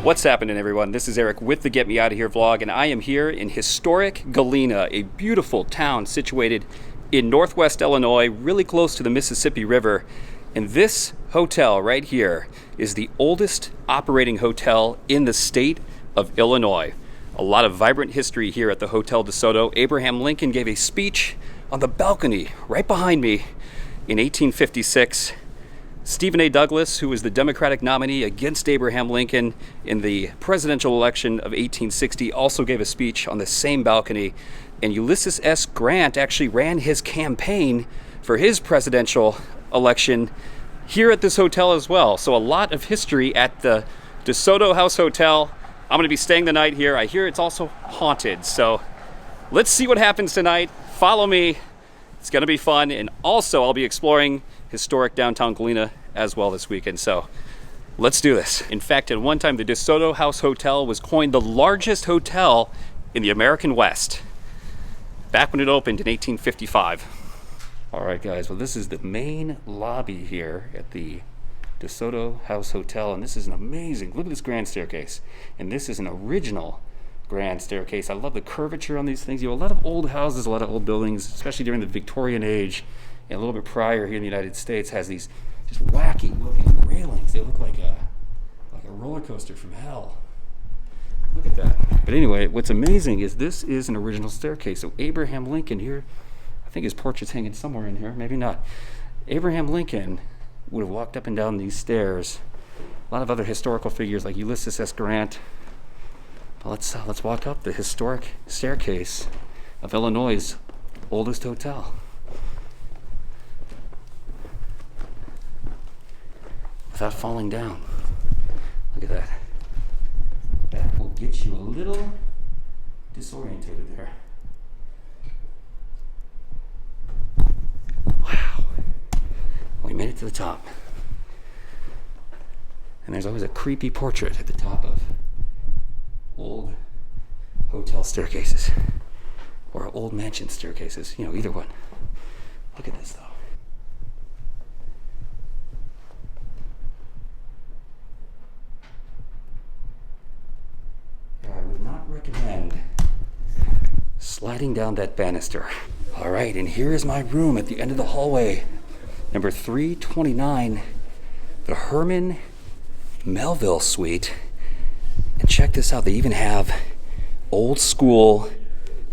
What's happening, everyone? This is Eric with the Get Me Out of Here vlog, and I am here in historic Galena, a beautiful town situated in northwest Illinois, really close to the Mississippi River. And this hotel right here is the oldest operating hotel in the state of Illinois. A lot of vibrant history here at the Hotel Desoto. Abraham Lincoln gave a speech on the balcony right behind me in 1856. Stephen A. Douglas, who was the Democratic nominee against Abraham Lincoln in the presidential election of 1860, also gave a speech on the same balcony. And Ulysses S. Grant actually ran his campaign for his presidential election here at this hotel as well. So a lot of history at the Desoto House Hotel. I'm going to be staying the night here. I hear it's also haunted. So let's see what happens tonight. Follow me. It's going to be fun. And also I'll be exploring historic downtown Galena as well this weekend. So let's do this. In fact, at one time, the Desoto House Hotel was coined the largest hotel in the American West back when it opened in 1855. All right, guys, well, this is the main lobby here at the Desoto House Hotel, and this is an amazing, look at this grand staircase. And this is an original grand staircase. I love the curvature on these things. You have a lot of old houses, a lot of old buildings, especially during the Victorian age and a little bit prior here in the United States, has these just wacky looking railings. They look like a roller coaster from hell. Look at that. But anyway, what's amazing is this is an original staircase. So Abraham Lincoln here, I think his portrait's hanging somewhere in here, maybe not. Abraham Lincoln would have walked up and down these stairs. A lot of other historical figures like Ulysses S. Grant. But let's walk up the historic staircase of Illinois' oldest hotel. Without falling down. Look at that. That will get you a little disorientated there. Wow. We made it to the top. And there's always a creepy portrait at the top of old hotel staircases. Or old mansion staircases. You know, either one. Look at this, though. Recommend sliding down that banister. All right, and here is my room at the end of the hallway, number 329, the Herman Melville Suite. And check this out, they even have old school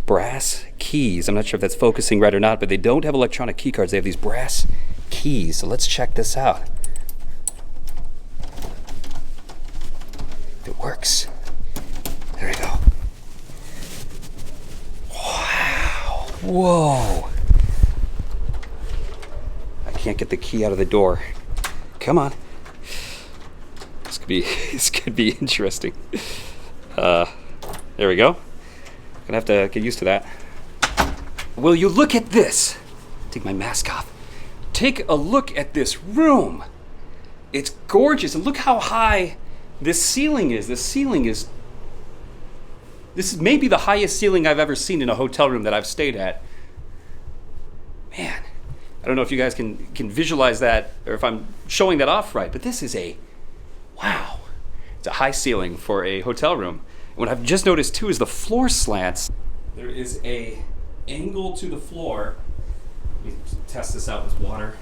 brass keys. I'm not sure if that's focusing right or not, but they don't have electronic key cards. They have these brass keys. So let's check this out. It works. There we go. Wow. Whoa. I can't get the key out of the door. Come on. This could be interesting. There we go. Gonna have to get used to that. Will you look at this? Take my mask off. Take a look at this room. It's gorgeous. And look how high this ceiling is. This is maybe the highest ceiling I've ever seen in a hotel room that I've stayed at. Man, I don't know if you guys can visualize that or if I'm showing that off right, but this is wow. It's a high ceiling for a hotel room. And what I've just noticed too is the floor slants. There is a angle to the floor. Let me test this out with water.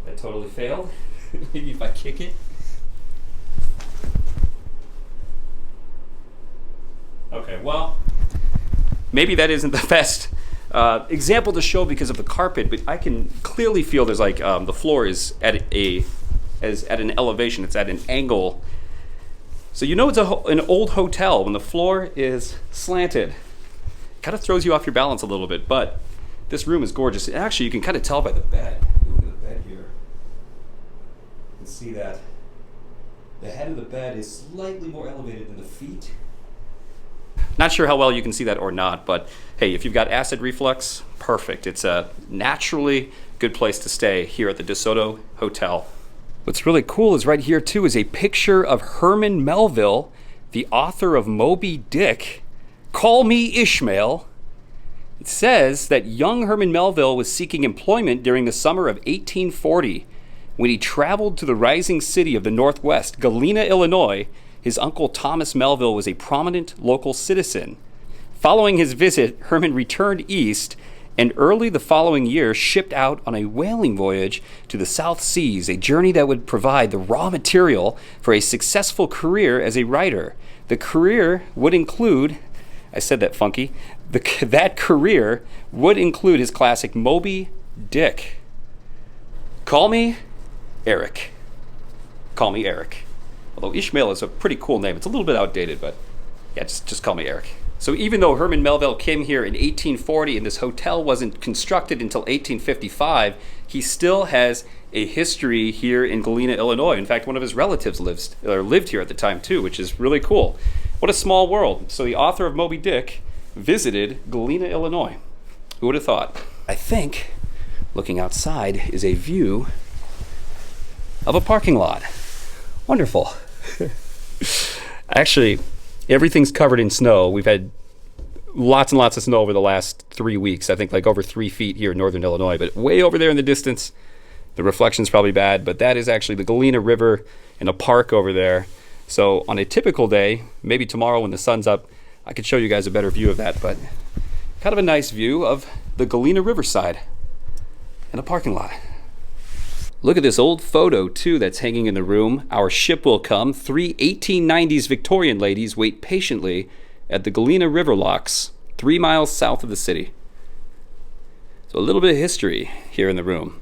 That totally failed. Maybe if I kick it. Okay, well, maybe that isn't the best example to show because of the carpet, but I can clearly feel there's like the floor is at an elevation. It's at an angle. So you know it's an old hotel when the floor is slanted. It kind of throws you off your balance a little bit, but this room is gorgeous. And actually, you can kind of tell by the bed. Look at the bed here. You can see that the head of the bed is slightly more elevated than the feet. Not sure how well you can see that or not, but hey, if you've got acid reflux, perfect. It's a naturally good place to stay here at the Desoto Hotel. What's really cool is right here too is a picture of Herman Melville, the author of Moby Dick, Call Me Ishmael. It says that young Herman Melville was seeking employment during the summer of 1840. When he traveled to the rising city of the Northwest, Galena, Illinois, his uncle Thomas Melville was a prominent local citizen. Following his visit, Herman returned east and early the following year shipped out on a whaling voyage to the South Seas, a journey that would provide the raw material for a successful career as a writer. The career would include, I said that funky, that career would include his classic Moby Dick. Call me Eric. Call me Eric. Although Ishmael is a pretty cool name. It's a little bit outdated, but yeah, just call me Eric. So even though Herman Melville came here in 1840 and this hotel wasn't constructed until 1855, he still has a history here in Galena, Illinois. In fact, one of his relatives lived here at the time too, which is really cool. What a small world. So the author of Moby Dick visited Galena, Illinois. Who would have thought? I think looking outside is a view of a parking lot. Wonderful. Actually, everything's covered in snow. We've had lots and lots of snow over the last 3 weeks. I think like over 3 feet here in northern Illinois, but way over there in the distance, the reflection's probably bad, but that is actually the Galena River and a park over there. So on a typical day, maybe tomorrow when the sun's up, I could show you guys a better view of that, but kind of a nice view of the Galena Riverside and a parking lot. Look at this old photo, too, that's hanging in the room. Our ship will come. 3 1890s Victorian ladies wait patiently at the Galena River locks, 3 miles south of the city. So a little bit of history here in the room.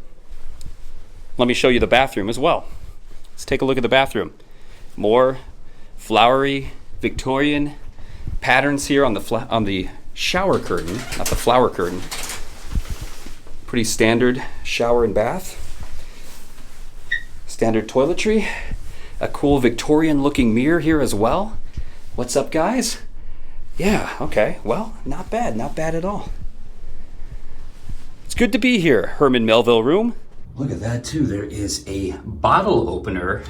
Let me show you the bathroom as well. Let's take a look at the bathroom. More flowery Victorian patterns here on the shower curtain, not the flower curtain. Pretty standard shower and bath. Standard toiletry, a cool Victorian looking mirror here as well. What's up, guys? Yeah, okay, well, not bad at all. It's good to be here, Herman Melville room. Look at that too, there is a bottle opener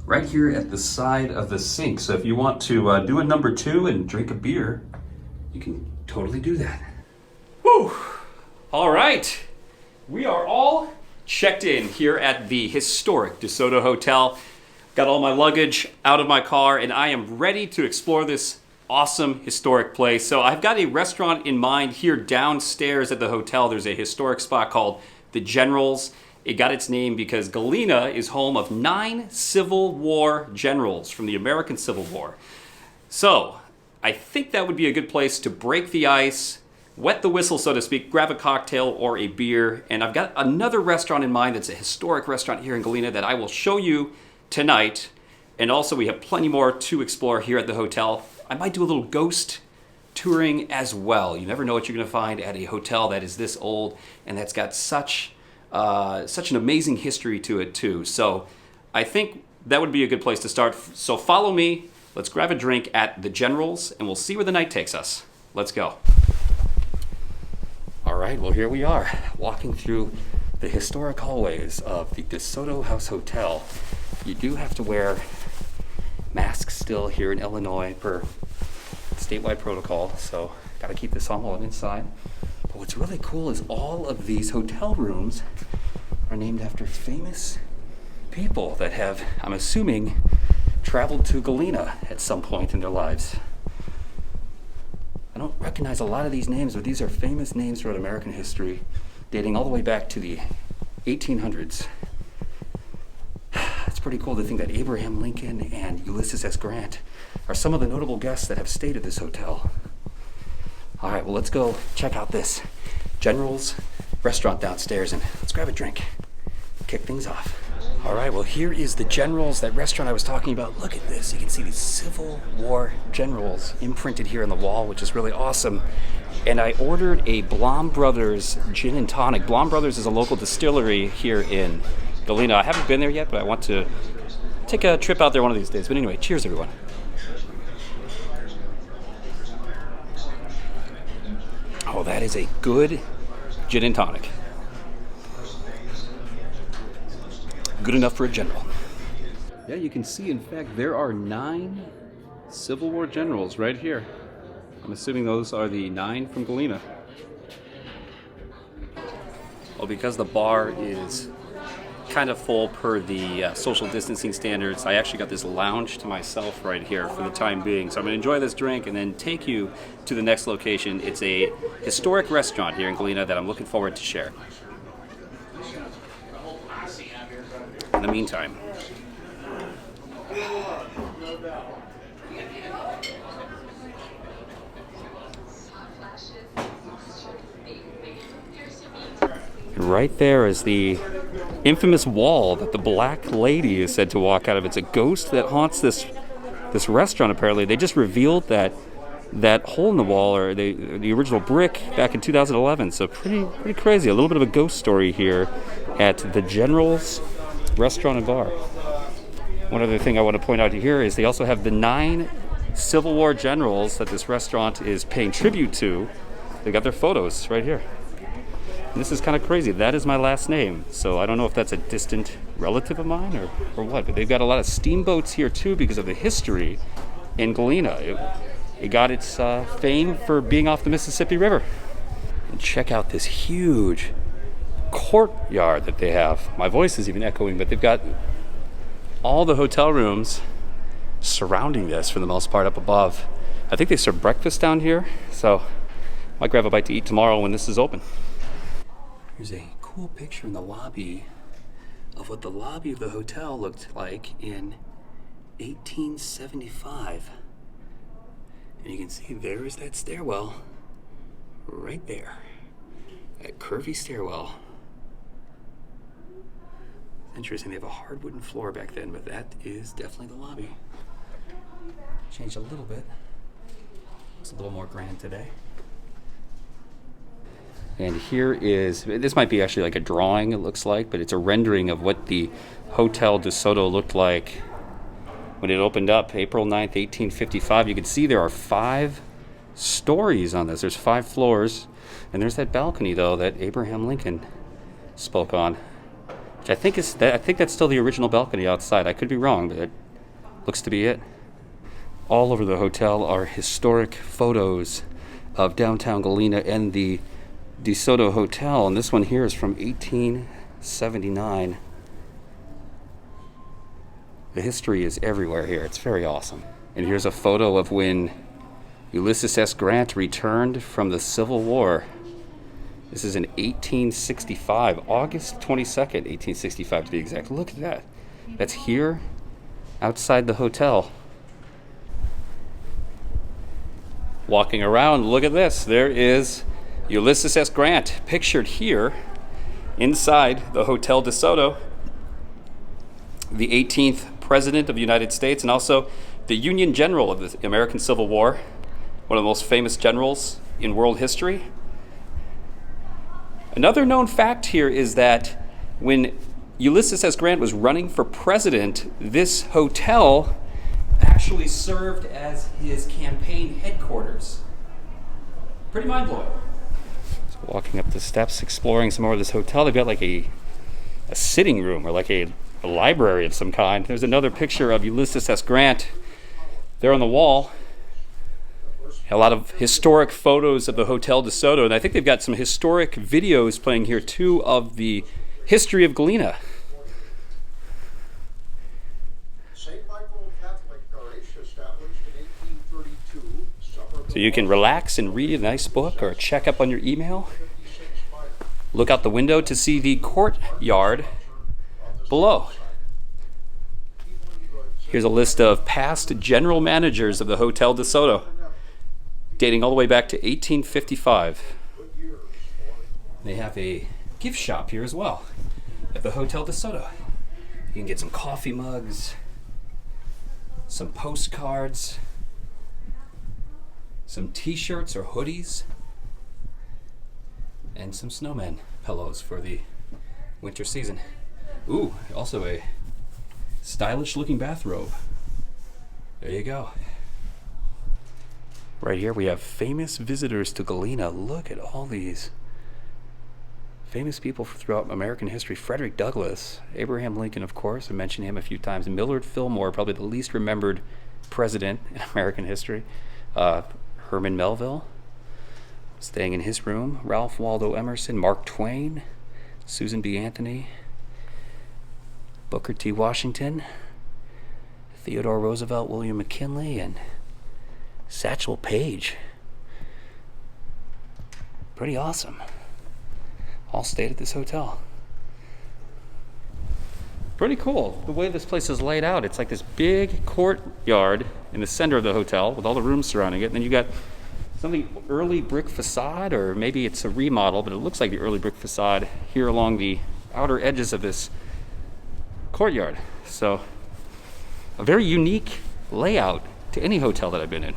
right here at the side of the sink. So if you want to do a number 2 and drink a beer, you can totally do that. Whew, all right, we are all checked in here at the historic Desoto Hotel. Got all my luggage out of my car and I am ready to explore this awesome historic place. So I've got a restaurant in mind here downstairs at the hotel. There's a historic spot called the Generals. It got its name because Galena is home of 9 Civil War generals from the American Civil War. So I think that would be a good place to break the ice, wet the whistle, so to speak, grab a cocktail or a beer. And I've got another restaurant in mind that's a historic restaurant here in Galena that I will show you tonight. And also we have plenty more to explore here at the hotel. I might do a little ghost touring as well. You never know what you're gonna find at a hotel that is this old and that's got such an amazing history to it too. So I think that would be a good place to start. So follow me, let's grab a drink at the Generals and we'll see where the night takes us. Let's go. All right, well, here we are, walking through the historic hallways of the Desoto House Hotel. You do have to wear masks still here in Illinois per statewide protocol, so gotta keep this on while I'm inside. But what's really cool is all of these hotel rooms are named after famous people that have, I'm assuming, traveled to Galena at some point in their lives. I don't recognize a lot of these names, but these are famous names throughout American history, dating all the way back to the 1800s. It's pretty cool to think that Abraham Lincoln and Ulysses S. Grant are some of the notable guests that have stayed at this hotel. All right, well, let's go check out this General's restaurant downstairs and let's grab a drink, kick things off. All right, well, here is the Generals, that restaurant I was talking about. Look at this. You can see these Civil War generals imprinted here on the wall, which is really awesome. And I ordered a Blom Brothers gin and tonic. Blom Brothers is a local distillery here in Galena. I haven't been there yet, but I want to take a trip out there one of these days. But anyway, cheers, everyone. Oh, that is a good gin and tonic. Good enough for a general. Yeah, you can see, in fact, there are 9 Civil War generals right here. I'm assuming those are the 9 from Galena. Well, because the bar is kind of full per the social distancing standards. I actually got this lounge to myself right here for the time being. So I'm going to enjoy this drink and then take you to the next location. It's a historic restaurant here in Galena that I'm looking forward to share. In the meantime, right there is the infamous wall that the black lady is said to walk out of. It's a ghost that haunts this restaurant, apparently. They just revealed that hole in the wall, or the original brick, back in 2011. So pretty crazy. A little bit of a ghost story here at the General's Restaurant and Bar. One other thing I want to point out here is they also have the 9 Civil War generals that this restaurant is paying tribute to. They got their photos right here. And this is kind of crazy. That is my last name. So I don't know if that's a distant relative of mine or what. But they've got a lot of steamboats here too because of the history in Galena. It got its fame for being off the Mississippi River. And check out this huge courtyard that they have. My voice is even echoing, but they've got all the hotel rooms surrounding this for the most part up above. I think they serve breakfast down here, so I might grab a bite to eat tomorrow when this is open. Here's a cool picture in the lobby of what the lobby of the hotel looked like in 1875. And you can see there is that stairwell right there. That curvy stairwell. Interesting, they have a hard wooden floor back then, but that is definitely the lobby. Changed a little bit. It's a little more grand today. And here is, this might be actually like a drawing, it looks like, but it's a rendering of what the Hotel Desoto looked like when it opened up April 9th, 1855. You can see there are 5 stories on this. There's 5 floors. And there's that balcony, though, that Abraham Lincoln spoke on. Which I think that's still the original balcony outside. I could be wrong, but it looks to be it. All over the hotel are historic photos of downtown Galena and the Desoto Hotel, and this one here is from 1879. The history is everywhere here. It's very awesome. And here's a photo of when Ulysses S. Grant returned from the Civil War. This is in 1865, August 22nd, 1865 to be exact. Look at that. That's here outside the hotel. Walking around, look at this. There is Ulysses S. Grant, pictured here inside the Hotel Desoto, the 18th President of the United States, and also the Union General of the American Civil War, one of the most famous generals in world history. Another known fact here is that when Ulysses S. Grant was running for president, this hotel actually served as his campaign headquarters. Pretty mind-blowing. Walking up the steps, exploring some more of this hotel. They've got like a sitting room or like a library of some kind. There's another picture of Ulysses S. Grant there on the wall. A lot of historic photos of the Hotel Desoto, and I think they've got some historic videos playing here too of the history of Galena. St. Michael Catholic Parish, established in 1832. So you can relax and read a nice book or check up on your email. Look out the window to see the courtyard below. Here's a list of past general managers of the Hotel Desoto, dating all the way back to 1855. They have a gift shop here as well at the Hotel Desoto. You can get some coffee mugs, some postcards, some t-shirts or hoodies, and some snowman pillows for the winter season. Ooh, also a stylish looking bathrobe. There you go. Right here we have famous visitors to Galena. Look at all these famous people throughout American history. Frederick Douglass, Abraham Lincoln, of course, I mentioned him a few times. Millard Fillmore, probably the least remembered president in American history. Herman Melville, staying in his room. Ralph Waldo Emerson, Mark Twain, Susan B. Anthony. Booker T. Washington, Theodore Roosevelt, William McKinley, and Satchel Paige. Pretty awesome. All stayed at this hotel. Pretty cool the way this place is laid out. It's like this big courtyard in the center of the hotel with all the rooms surrounding it. And then you got something early brick facade, or maybe it's a remodel, but it looks like the early brick facade here along the outer edges of this courtyard. So a very unique layout to any hotel that I've been in.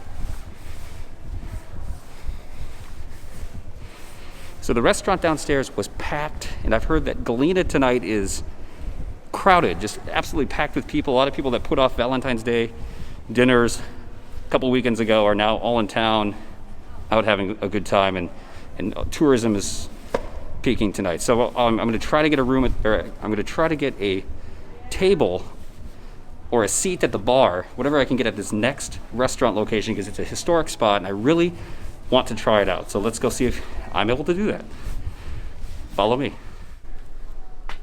So the restaurant downstairs was packed, and I've heard that Galena tonight is crowded, just absolutely packed with people. A lot of people that put off Valentine's Day dinners a couple weekends ago are now all in town, out having a good time, and tourism is peaking tonight. So I'm going to try to get I'm going to try to get a table or a seat at the bar, whatever I can get at this next restaurant location, because it's a historic spot and I really want to try it out. So let's go see if I'm able to do that. Follow me.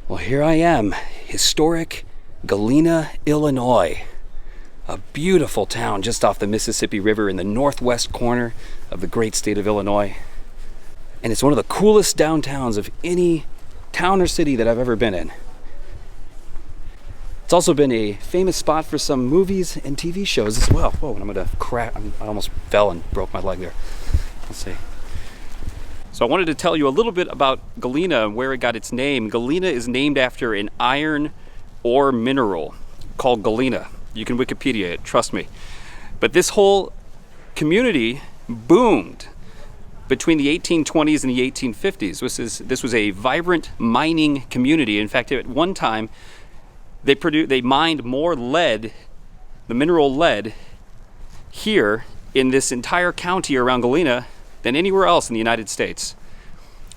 Well, here I am, historic Galena, Illinois. A beautiful town just off the Mississippi River in the northwest corner of the great state of Illinois. And it's one of the coolest downtowns of any town or city that I've ever been in. It's also been a famous spot for some movies and TV shows as well. Whoa, and I'm gonna crack, I almost fell and broke my leg there. Let's see. So I wanted to tell you a little bit about Galena and where it got its name. Galena is named after an iron ore mineral called galena. You can Wikipedia it, trust me. But this whole community boomed between the 1820s and the 1850s. This was a vibrant mining community. In fact, at one time, they mined more lead, the mineral lead, here in this entire county around Galena than anywhere else in the United States.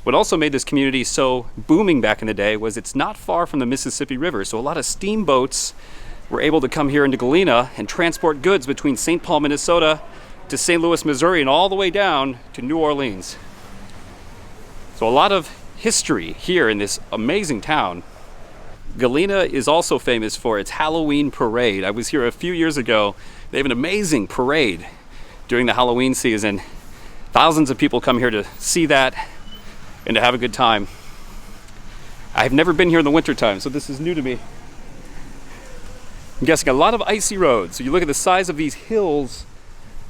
What also made this community so booming back in the day was it's not far from the Mississippi River, so a lot of steamboats were able to come here into Galena and transport goods between St. Paul, Minnesota to St. Louis, Missouri, and all the way down to New Orleans. So a lot of history here in this amazing town. Galena is also famous for its Halloween parade. I was here a few years ago. They have an amazing parade during the Halloween season. Thousands of people come here to see that and to have a good time. I've never been here in the wintertime, so this is new to me. I'm guessing a lot of icy roads. So you look at the size of these hills,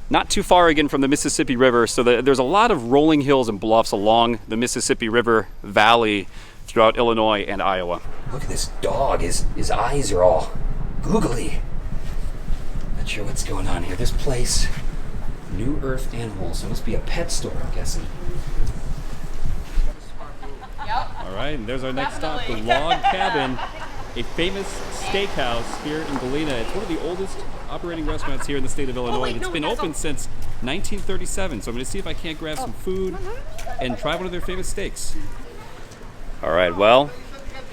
not too far again from the Mississippi River, so there's a lot of rolling hills and bluffs along the Mississippi River Valley throughout Illinois and Iowa. Look at this dog. His eyes are all googly. Not sure what's going on here. This place, New Earth Animals. It must be a pet store, I'm guessing. Yep. All right, and there's our next stop, the Log Cabin, a famous steakhouse here in Galena. It's one of the oldest operating restaurants here in the state of Illinois. It's been open since 1937, so I'm going to see if I can't grab some food and try one of their famous steaks. All right, well,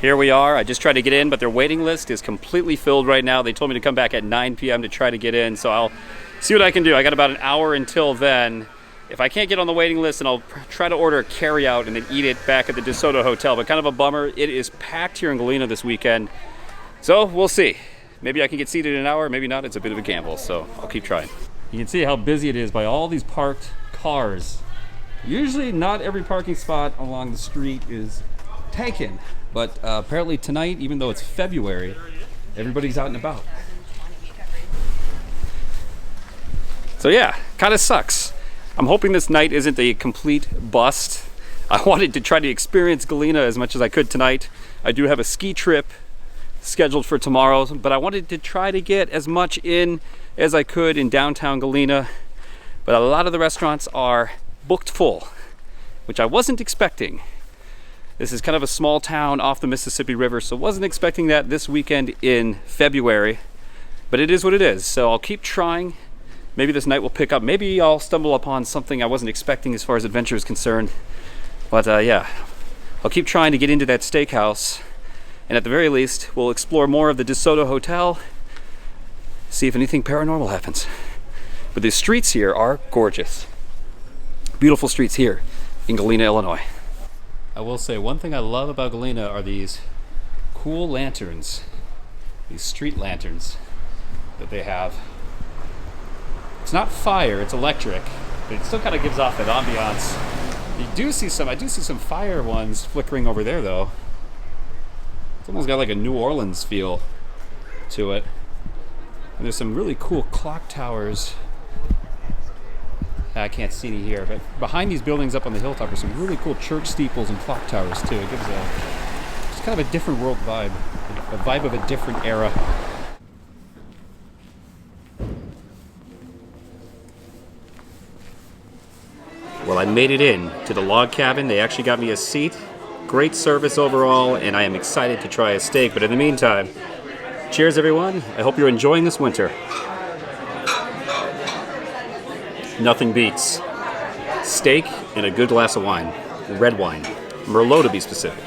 here we are. I just tried to get in, but their waiting list is completely filled right now. They told me to come back at 9 p.m. to try to get in, so I'll see what I can do. I got about an hour until then. If I can't get on the waiting list, then I'll try to order a carry-out and then eat it back at the Desoto Hotel. But kind of a bummer. It is packed here in Galena this weekend. So we'll see. Maybe I can get seated in an hour, maybe not. It's a bit of a gamble, so I'll keep trying. You can see how busy it is by all these parked cars. Usually not every parking spot along the street is taken, but apparently tonight, even though it's February, everybody's out and about. So yeah, kind of sucks. I'm hoping this night isn't a complete bust. I wanted to try to experience Galena as much as I could tonight. I do have a ski trip scheduled for tomorrow, but I wanted to try to get as much in as I could in downtown Galena. But a lot of the restaurants are booked full, which I wasn't expecting. This is kind of a small town off the Mississippi River, so wasn't expecting that this weekend in February. But it is what it is, so I'll keep trying. Maybe this night will pick up. Maybe I'll stumble upon something I wasn't expecting as far as adventure is concerned. But yeah, I'll keep trying to get into that steakhouse. And at the very least, we'll explore more of the Desoto Hotel, see if anything paranormal happens. But the streets here are gorgeous. Beautiful streets here in Galena, Illinois. I will say one thing I love about Galena are these cool lanterns these street lanterns that they have. It's not fire, it's electric, but it still kind of gives off that ambiance. I do see some fire ones flickering over there though. It's almost got like a New Orleans feel to it. And there's some really cool clock towers. I can't see any here, but behind these buildings up on the hilltop are some really cool church steeples and clock towers too. It gives just kind of a different world vibe, a vibe of a different era. Well, I made it in to the log cabin. They actually got me a seat. Great service overall, and I am excited to try a steak. But in the meantime, cheers everyone. I hope you're enjoying this winter. Nothing beats steak and a good glass of wine. Red wine. Merlot to be specific.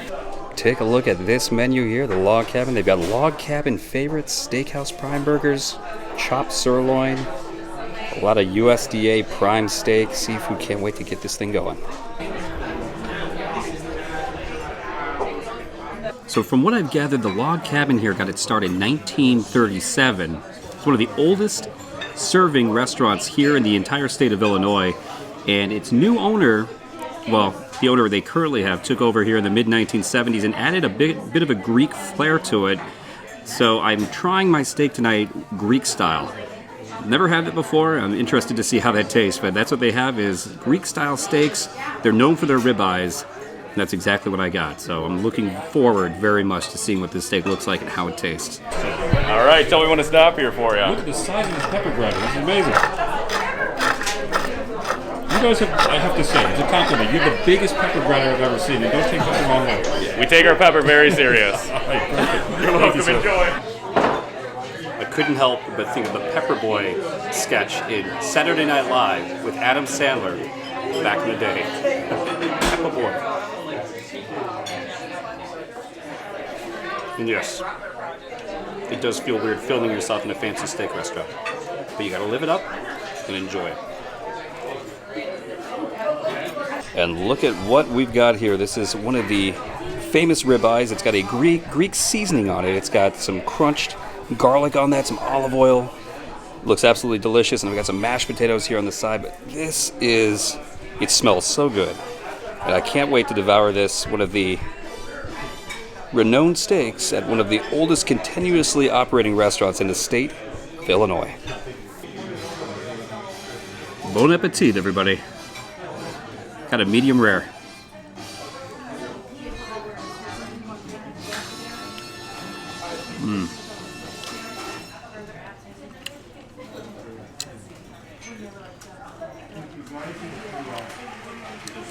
Take a look at this menu here, the log cabin. They've got log cabin favorites, steakhouse prime burgers, chopped sirloin, a lot of USDA prime steak, seafood. Can't wait to get this thing going. So from what I've gathered, the log cabin here got its start in 1937. It's one of the oldest serving restaurants here in the entire state of Illinois. And its new owner, well, the owner they currently have, took over here in the mid-1970s and added a bit of a Greek flair to it. So I'm trying my steak tonight Greek style. Never had it before. I'm interested to see how that tastes, but that's what they have is Greek style steaks. They're known for their ribeyes. And that's exactly what I got. So I'm looking forward very much to seeing what this steak looks like and how it tastes. All right, tell me when to stop here for you. Look at the size of this pepper grinder. This is amazing. You guys have, I have to say, it's a compliment. You have the biggest pepper grinder I've ever seen. And don't take that the wrong way. We take our pepper very serious. All right, perfect. You're welcome. Enjoy. I couldn't help but think of the Pepper Boy sketch in Saturday Night Live with Adam Sandler back in the day. Pepper Boy. And yes, it does feel weird filming yourself in a fancy steak restaurant, but you gotta live it up and enjoy it. And look at what we've got here. This is one of the famous ribeyes. It's got a Greek seasoning on it. It's got some crunched garlic on that, some olive oil. Looks absolutely delicious. And we've got some mashed potatoes here on the side. But it smells so good. And I can't wait to devour this. One of the renowned steaks at one of the oldest continuously operating restaurants in the state of Illinois. Bon appetit, everybody. Got a medium rare.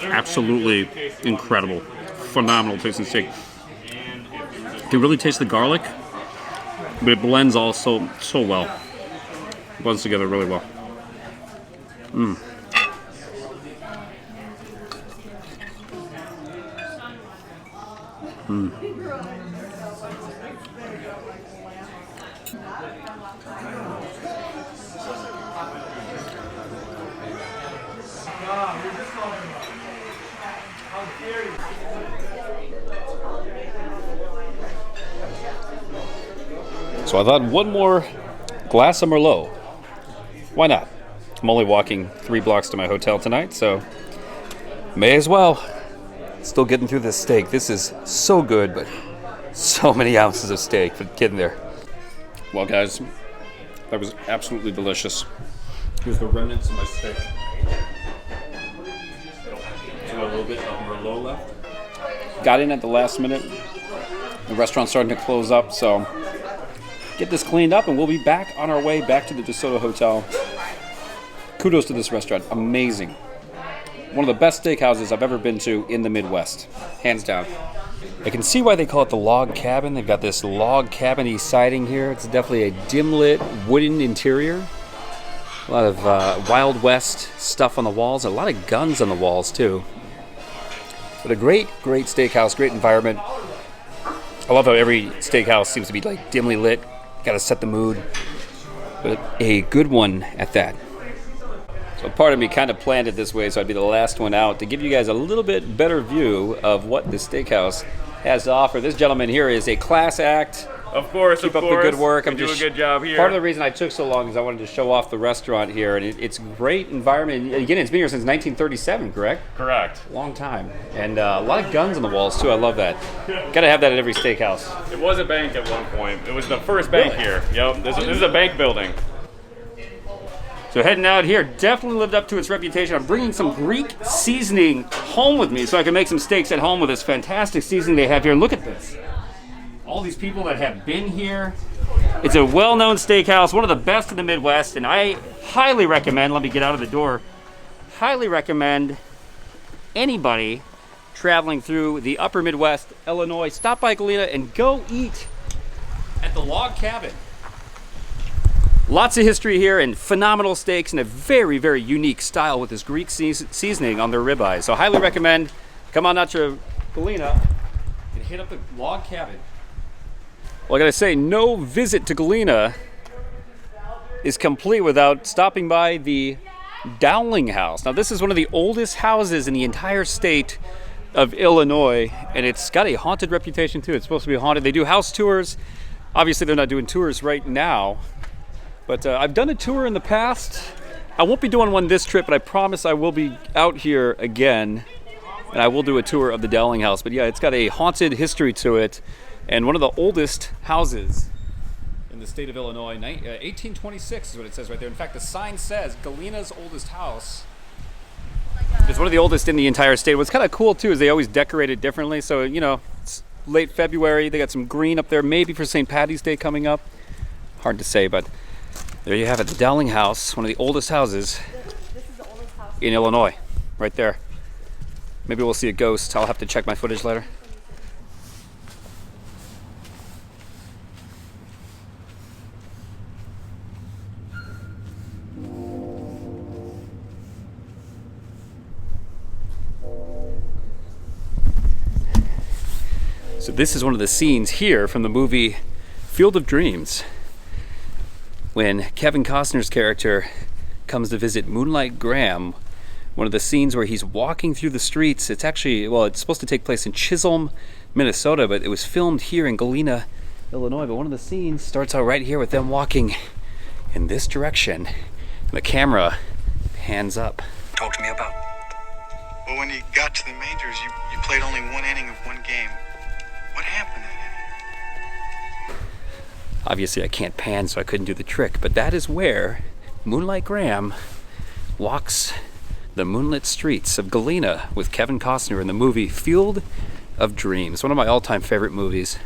Absolutely incredible. Phenomenal tasting steak. You can really taste the garlic, but it blends all so well. It blends together really well. So I thought one more glass of Merlot. Why not? I'm only walking 3 blocks to my hotel tonight, so may as well. Still getting through this steak. This is so good, but so many ounces of steak. But getting there. Well, guys, that was absolutely delicious. Here's the remnants of my steak. So a little bit of Merlot left. Got in at the last minute. The restaurant's starting to close up, so get this cleaned up and we'll be back on our way back to the Desoto Hotel. Kudos to this restaurant. Amazing. One of the best steakhouses I've ever been to in the Midwest. Hands down. I can see why they call it the log cabin. They've got this log cabin-y siding here. It's definitely a dim-lit wooden interior. A lot of Wild West stuff on the walls. A lot of guns on the walls, too. But a great steakhouse, great environment. I love how every steakhouse seems to be like dimly lit. Got to set the mood. But a good one at that. So part of me kind of planned it this way so I'd be the last one out to give you guys a little bit better view of what this steakhouse has to offer. This gentleman here is a class act, Of course, Keep of up course. the good work. You do a good job here. Part of the reason I took so long is I wanted to show off the restaurant here, and it's a great environment. Again, it's been here since 1937, correct? Correct. Long time. And a lot of guns on the walls, too. I love that. Got to have that at every steakhouse. It was a bank at one point. It was the first bank here. Yep, this is a bank building. So heading out here, definitely lived up to its reputation. I'm bringing some Greek seasoning home with me so I can make some steaks at home with this fantastic seasoning they have here. And look at this. All these people that have been here. It's a well-known steakhouse, one of the best in the Midwest, and I highly recommend, let me get out of the door, highly recommend anybody traveling through the upper Midwest, Illinois, stop by Galena and go eat at the Log Cabin. Lots of history here and phenomenal steaks and a very, very unique style with this Greek seasoning on their ribeyes. So highly recommend, come on out to Galena and hit up the Log Cabin. Well, I gotta say, no visit to Galena is complete without stopping by the Dowling house. Now this is one of the oldest houses in the entire state of Illinois, and it's got a haunted reputation too. It's supposed to be haunted. They do house tours. Obviously they're not doing tours right now. But I've done a tour in the past. I won't be doing one this trip, but I promise I will be out here again. And I will do a tour of the Dowling house. But yeah, it's got a haunted history to it. And one of the oldest houses in the state of Illinois. 1826 is what it says right there. In fact, the sign says Galena's oldest house. It's one of the oldest in the entire state. What's kind of cool too is they always decorate it differently. So, you know, it's late February. They got some green up there, maybe for St. Patty's Day coming up. Hard to say, but there you have it, the Dowling house, one of the oldest houses in Illinois, right there. Maybe we'll see a ghost. I'll have to check my footage later. So this is one of the scenes here from the movie Field of Dreams, when Kevin Costner's character comes to visit Moonlight Graham. One of the scenes where he's walking through the streets. It's actually, well, it's supposed to take place in Chisholm, Minnesota, but it was filmed here in Galena, Illinois. But one of the scenes starts out right here with them walking in this direction. And the camera pans up. Talk to me about. Well, when you got to the majors, you played only one inning of one game. What happened that inning? Obviously I can't pan, so I couldn't do the trick, but that is where Moonlight Graham walks the moonlit streets of Galena with Kevin Costner in the movie Field of Dreams, one of my all-time favorite movies.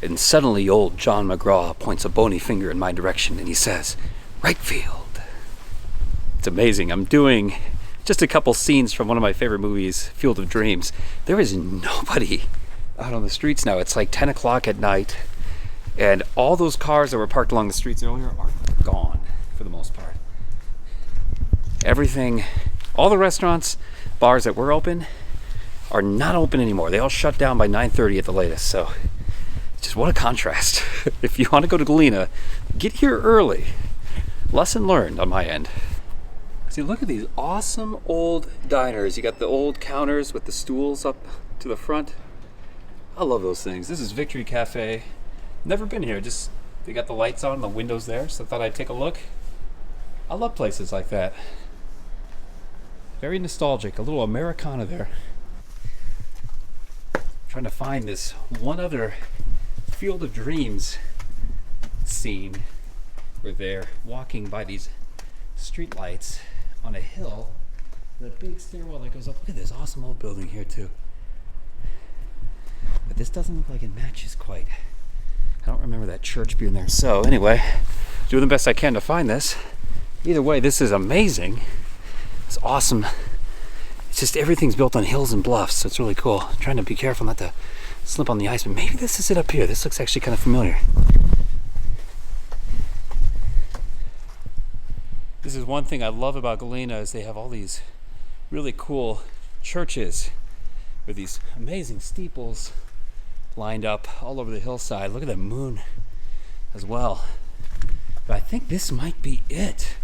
And suddenly old John McGraw points a bony finger in my direction and he says, "Right field." It's amazing. I'm doing just a couple scenes from one of my favorite movies, Field of Dreams. There is nobody out on the streets now. It's like 10 o'clock at night. And all those cars that were parked along the streets earlier are gone for the most part. Everything, all the restaurants, bars that were open are not open anymore. They all shut down by 9:30 at the latest. So just what a contrast. If you want to go to Galena, get here early. Lesson learned on my end. See, look at these awesome old diners. You got the old counters with the stools up to the front. I love those things. This is Victory Cafe. Never been here, just they got the lights on, the windows there, so I thought I'd take a look. I love places like that. Very nostalgic, a little Americana there. Trying to find this one other Field of Dreams scene where they're walking by these street lights on a hill. The big stairwell that goes up. Look at this awesome old building here too. But this doesn't look like it matches quite. I don't remember that church being there. So anyway, doing the best I can to find this. Either way, this is amazing. It's awesome. It's just everything's built on hills and bluffs, so it's really cool. I'm trying to be careful not to slip on the ice, but maybe this is it up here. This looks actually kind of familiar. This is one thing I love about Galena is they have all these really cool churches with these amazing steeples lined up all over the hillside. Look at the moon as well. But I think this might be it.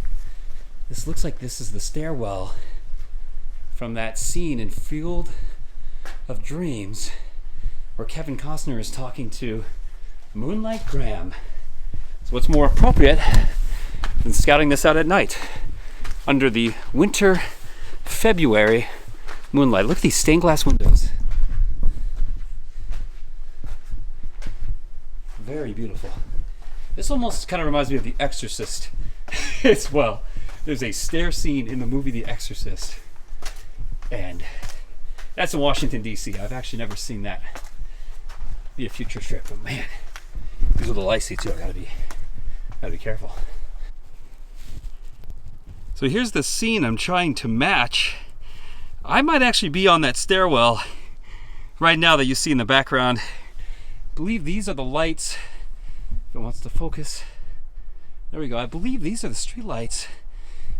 This looks like this is the stairwell from that scene in Field of Dreams where Kevin Costner is talking to Moonlight Graham. So what's more appropriate than scouting this out at night under the winter February moonlight. Look at these stained glass windows. Very beautiful. This almost kind of reminds me of The Exorcist as well. There's a stair scene in the movie The Exorcist, and that's in Washington, D.C. I've actually never seen that be a future trip, but man, these are the icy too. I gotta be careful. So here's the scene I'm trying to match. I might actually be on that stairwell right now that you see in the background. I believe these are the lights. If it wants to focus. There we go. I believe these are the street lights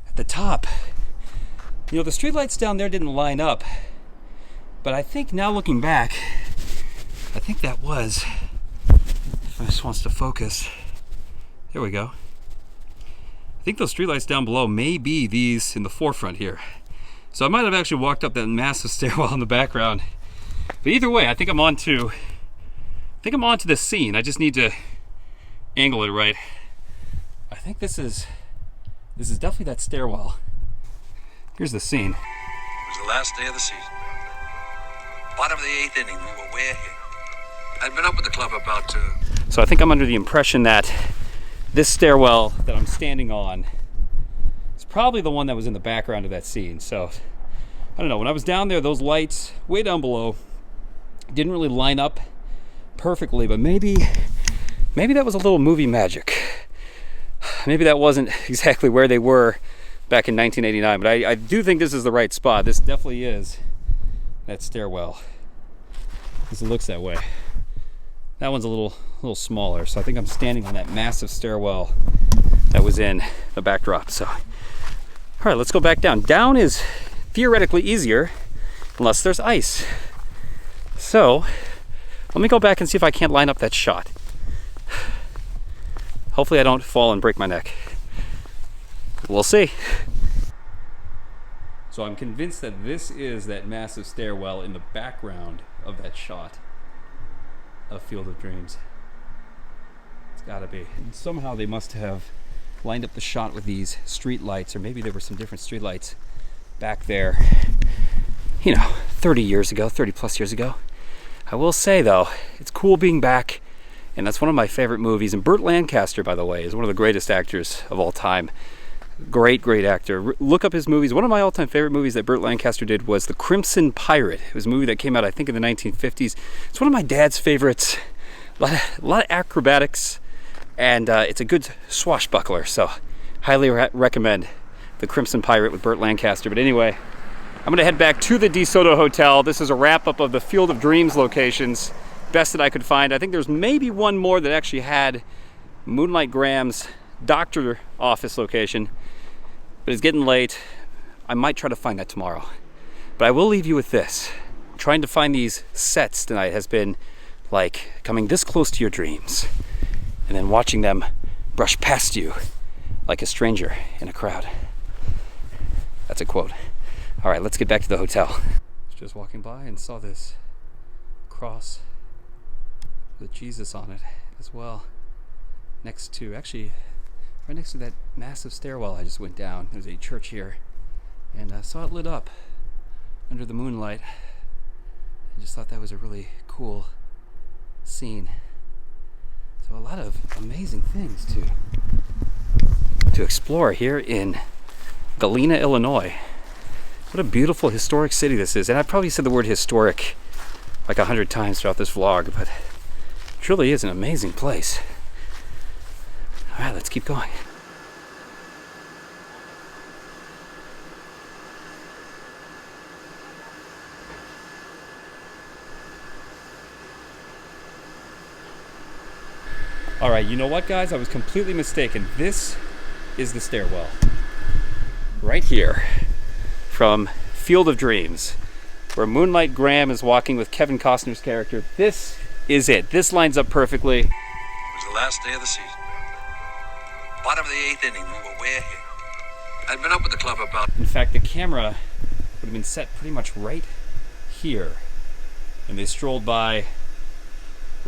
at the top. You know, the street lights down there didn't line up, but I think now looking back, I think that was, if it just wants to focus, there we go. I think those street lights down below may be these in the forefront here. So I might have actually walked up that massive stairwell in the background. But either way, I think I'm onto this scene. I just need to angle it right. I think this is definitely that stairwell. Here's the scene. It was the last day of the season. Bottom of the 8th inning, we were way ahead. I'd been up with the club about So I think I'm under the impression that this stairwell that I'm standing on is probably the one that was in the background of that scene. So I don't know, when I was down there, those lights way down below didn't really line up perfectly, but maybe that was a little movie magic. Maybe that wasn't exactly where they were back in 1989, but I do think this is the right spot. This definitely is that stairwell, because it looks that way. That one's a little smaller, so I think I'm standing on that massive stairwell that was in the backdrop. So, all right, let's go back down. Down is theoretically easier unless there's ice. So, let me go back and see if I can't line up that shot. Hopefully I don't fall and break my neck. We'll see. So I'm convinced that this is that massive stairwell in the background of that shot of Field of Dreams. It's gotta be. And somehow they must have lined up the shot with these street lights, or maybe there were some different street lights back there, 30 plus years ago. I will say though, it's cool being back, and that's one of my favorite movies. And Burt Lancaster, by the way, is one of the greatest actors of all time. Great actor. Look up his movies. One of my all-time favorite movies that Burt Lancaster did was The Crimson Pirate. It was a movie that came out, I think, in the 1950s. It's one of my dad's favorites. A lot of acrobatics, and it's a good swashbuckler. So, highly recommend The Crimson Pirate with Burt Lancaster. But anyway, I'm going to head back to the Desoto Hotel. This is a wrap-up of the Field of Dreams locations. Best that I could find. I think there's maybe one more that actually had Moonlight Graham's doctor office location. But it's getting late. I might try to find that tomorrow. But I will leave you with this. Trying to find these sets tonight has been like coming this close to your dreams and then watching them brush past you like a stranger in a crowd. That's a quote. All right, let's get back to the hotel. Just walking by and saw this cross with Jesus on it as well. Right next to that massive stairwell I just went down. There's a church here, and I saw it lit up under the moonlight. I just thought that was a really cool scene. So a lot of amazing things to explore here in Galena, Illinois. What a beautiful historic city this is. And I probably said the word historic like 100 times throughout this vlog, but it truly is an amazing place. All right, let's keep going. All right, you know what, guys? I was completely mistaken. This is the stairwell. Right here from Field of Dreams, where Moonlight Graham is walking with Kevin Costner's character. This is it. This lines up perfectly. It was the last day of the season. Bottom of the 8th inning, we were way ahead. I'd been up with the club about... In fact, the camera would have been set pretty much right here. And they strolled by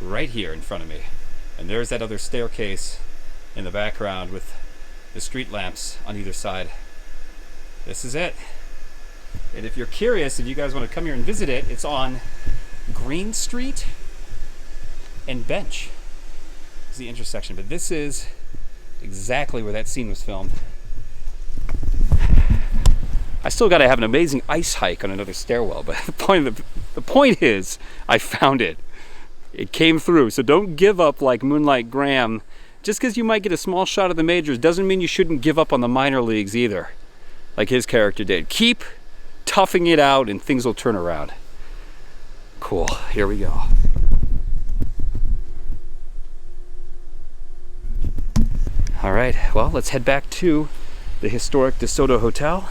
right here in front of me. And there's that other staircase in the background with the street lamps on either side. This is it. And if you're curious, if you guys want to come here and visit it, it's on Green Street and Bench. Is the intersection. But this is exactly where that scene was filmed. I still got to have an amazing ice hike on another stairwell, but the point is, I found it. It came through. So don't give up like Moonlight Graham. Just because you might get a small shot of the majors doesn't mean you shouldn't give up on the minor leagues either, like his character did. Keep toughing it out and things will turn around. Cool, here we go. All right, well, let's head back to the historic Desoto Hotel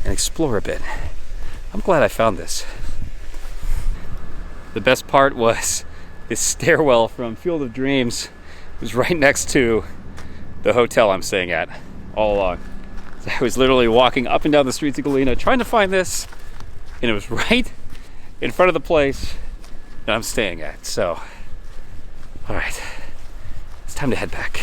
and explore a bit. I'm glad I found this. The best part was this stairwell from Field of Dreams was right next to the hotel I'm staying at all along. So I was literally walking up and down the streets of Galena trying to find this, and it was right in front of the place that I'm staying at. So, all right, it's time to head back.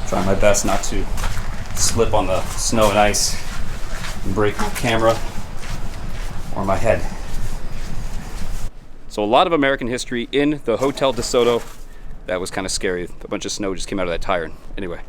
Trying my best not to slip on the snow and ice and break my camera or my head. So a lot of American history in the Hotel Desoto. That was kind of scary. A bunch of snow just came out of that tire. Anyway,